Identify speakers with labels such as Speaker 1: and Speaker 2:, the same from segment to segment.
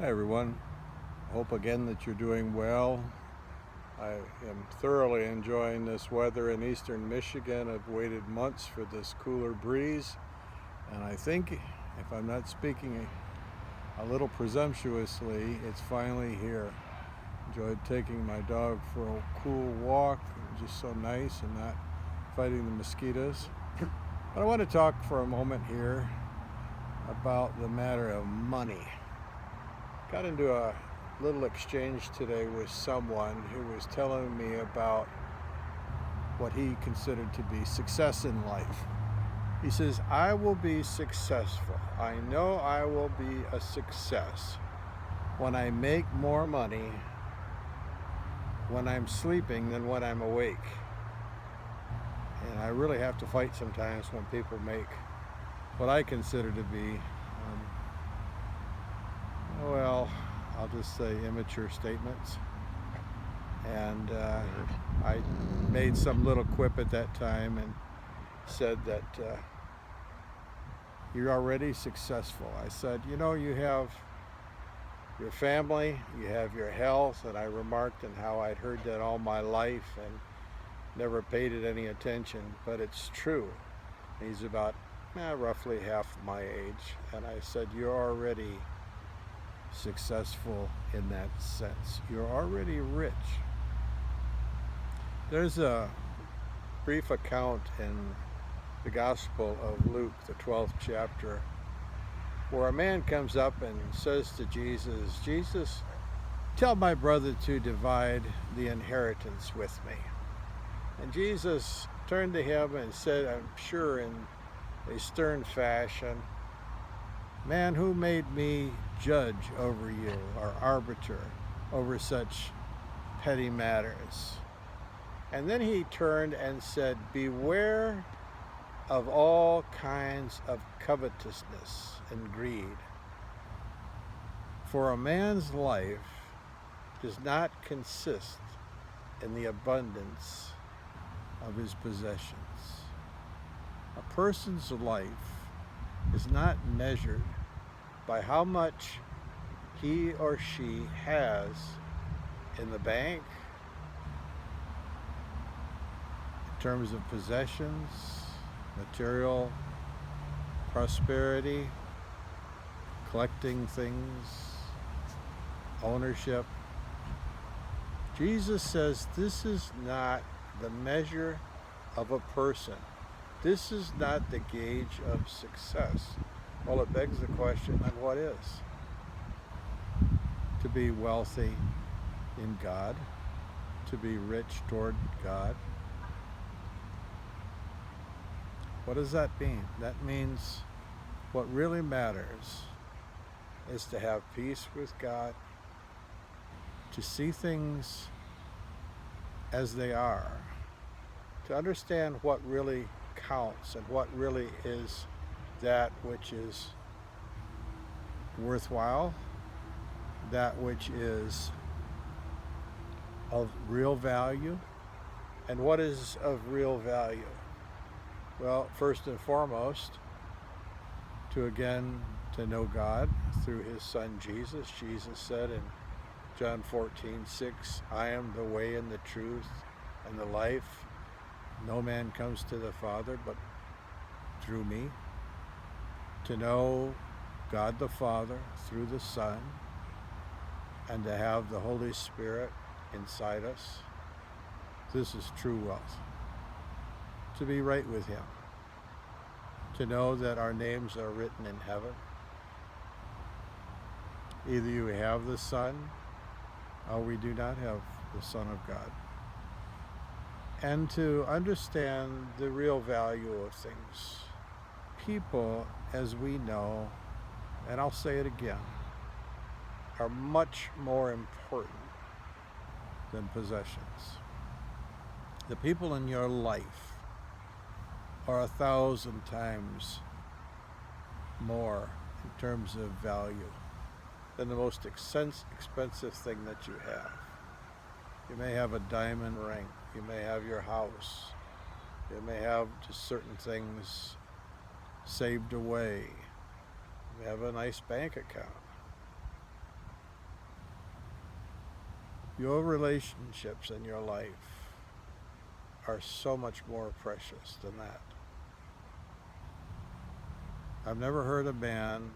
Speaker 1: Hi everyone. Hope again that you're doing well. I am thoroughly enjoying this weather in eastern Michigan. I've waited months for this cooler breeze, and I think, if I'm not speaking a little presumptuously, it's finally here. Enjoyed taking my dog for a cool walk. It was just so nice and not fighting the mosquitoes. But I want to talk for a moment here about the matter of money. Got into a little exchange today with someone who was telling me about what he considered to be success in life. He says, I will be successful. I know I will be a success when I make more money when I'm sleeping than when I'm awake. And I really have to fight sometimes when people make what I consider to be I'll just say immature statements. And I made some little quip at that time and said that you're already successful. I said, you have your family, you have your health, and I remarked on how I'd heard that all my life and never paid it any attention, but it's true. He's about roughly half my age, and I said, you're already successful in that sense. You're already rich. There's a brief account in the Gospel of Luke, the 12th chapter, where a man comes up and says to Jesus, Jesus, tell my brother to divide the inheritance with me. And Jesus turned to him and said, I'm sure in a stern fashion, man, who made me judge over you or arbiter over such petty matters? And then he turned and said, beware of all kinds of covetousness and greed. For a man's life does not consist in the abundance of his possessions. A person's life is not measured by how much he or she has in the bank, in terms of possessions, material prosperity, collecting things, ownership. Jesus says this is not the measure of a person. This is not the gauge of success. Well, it begs the question, then what is? To be wealthy in God, to be rich toward God. What does that mean? That means what really matters is to have peace with God, to see things as they are, to understand what really counts and what really is that which is worthwhile, that which is of real value. And what is of real value? Well, first and foremost, to know God through his son Jesus. Jesus said in John 14:6, I am the way and the truth and the life. No man comes to the Father but through me. To know God the Father through the Son, and to have the Holy Spirit inside us. This is true wealth. To be right with him. To know that our names are written in heaven. Either you have the Son, or we do not have the Son of God. And to understand the real value of things. People, as we know, and I'll say it again, are much more important than possessions. The people in your life are 1,000 times more in terms of value than the most expensive thing that you have. You may have a diamond ring. You may have your house. You may have just certain things saved away. You have a nice bank account. Your relationships in your life are so much more precious than that. I've never heard a man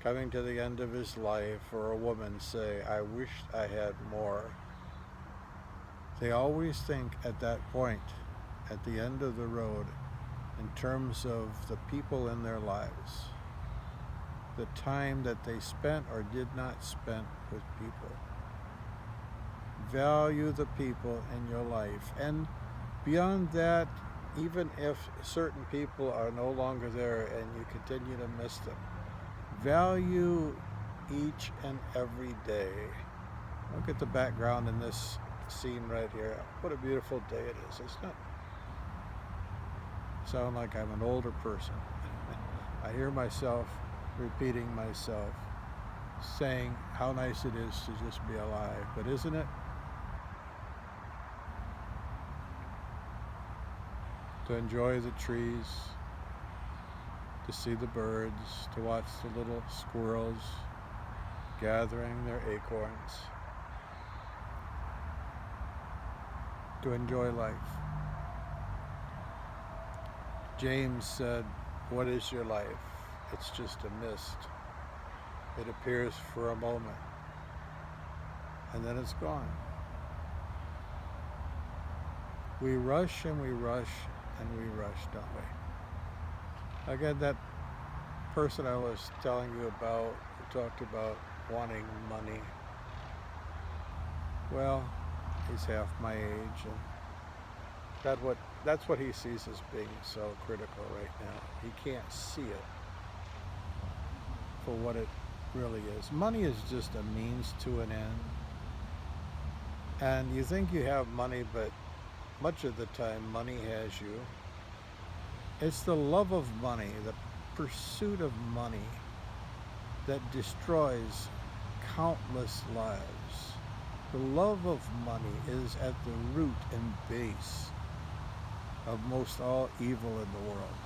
Speaker 1: coming to the end of his life or a woman say, I wished I had more. They always think at that point, at the end of the road, in terms of the people in their lives, the time that they spent or did not spend with people. Value the people in your life. And beyond that, even if certain people are no longer there and you continue to miss them, value each and every day. Look at the background in this scene right here. What a beautiful day it is, isn't it? I sound like I'm an older person. I hear myself repeating myself, saying how nice it is to just be alive. But isn't it? To enjoy the trees, to see the birds, to watch the little squirrels gathering their acorns, to enjoy life. James said, what is your life? It's just a mist. It appears for a moment, and then it's gone. We rush and we rush and we rush, don't we? Again, that person I was telling you about, who talked about wanting money. Well, he's half my age, and that's what he sees as being so critical right now. He can't see it for what it really is. Money is just a means to an end. And you think you have money, but much of the time money has you. It's the love of money, the pursuit of money, that destroys countless lives. The love of money is at the root and base of most all evil in the world.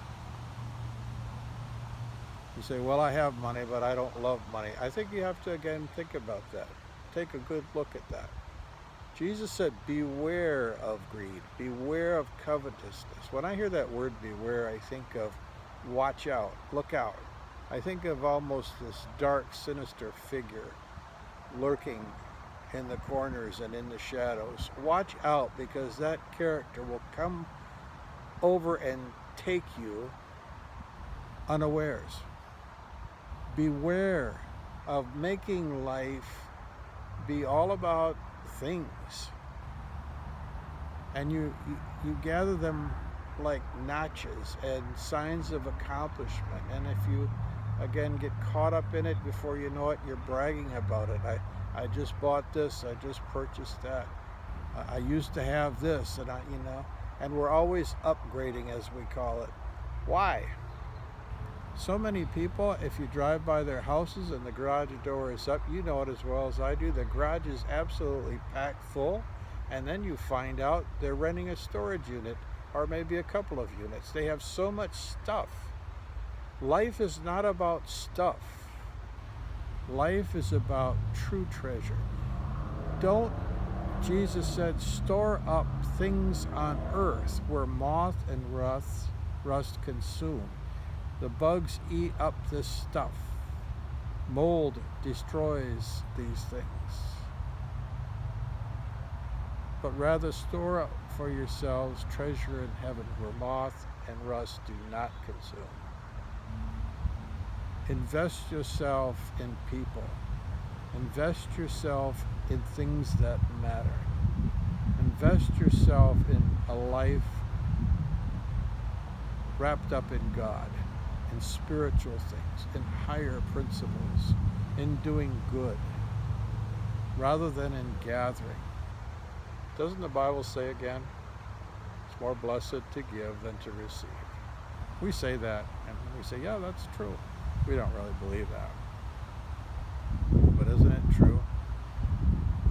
Speaker 1: You say, well, I have money, but I don't love money. I think you have to, again, think about that. Take a good look at that. Jesus said, beware of greed, beware of covetousness. When I hear that word beware, I think of watch out, look out. I think of almost this dark, sinister figure lurking in the corners and in the shadows. Watch out, because that character will come over and take you unawares. Beware of making life be all about things, and you gather them like notches and signs of accomplishment, and if you again get caught up in it, before you know it, you're bragging about it. I just bought this, I just purchased that, I used to have this, and and we're always upgrading, as we call it. Why? So many people, if you drive by their houses and the garage door is up, you know it as well as I do, the garage is absolutely packed full, and then you find out they're renting a storage unit or maybe a couple of units. They have so much stuff. Life is not about stuff. Life is about true treasure. Jesus said, store up things on earth where moth and rust consume. The bugs eat up this stuff. Mold destroys these things. But rather store up for yourselves treasure in heaven where moth and rust do not consume. Invest yourself in people. Invest yourself in things that matter. Invest yourself in a life wrapped up in God, in spiritual things, in higher principles, in doing good, rather than in gathering. Doesn't the Bible say again, it's more blessed to give than to receive? We say that, and we say, yeah, that's true. We don't really believe that. But isn't it true?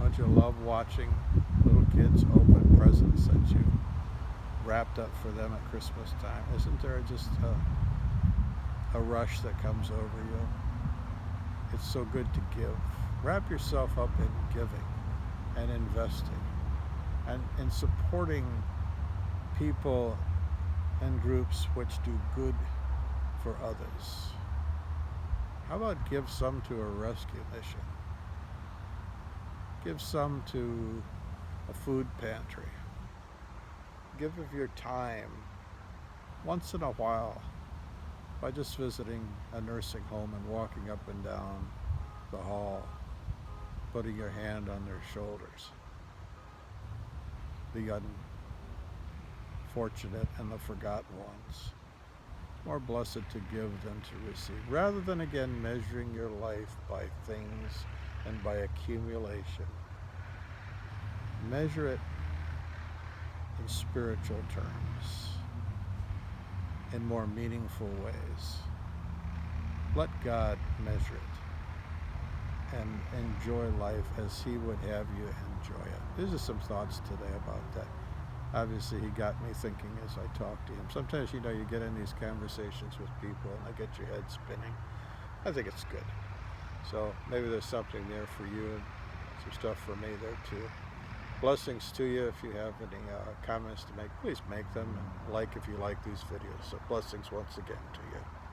Speaker 1: Don't you love watching little kids open presents that you wrapped up for them at Christmas time? Isn't there just a rush that comes over you? It's so good to give. Wrap yourself up in giving. and investing and in supporting people and groups which do good for others. How about give some to a rescue mission? Give some to a food pantry. Give of your time once in a while by just visiting a nursing home and walking up and down the hall, putting your hand on their shoulders. The unfortunate and the forgotten ones. More blessed to give than to receive, rather than again measuring your life by things and by accumulation. Measure it in spiritual terms, in more meaningful ways. Let God measure it and enjoy life as He would have you enjoy it. These are some thoughts today about that. Obviously, He got me thinking as I talked to Him. Sometimes, you get in these conversations with people and they get your head spinning. I think it's good. So maybe there's something there for you and some stuff for me there too. Blessings to you. If you have any comments to make, please make them, and like if you like these videos. So blessings once again to you.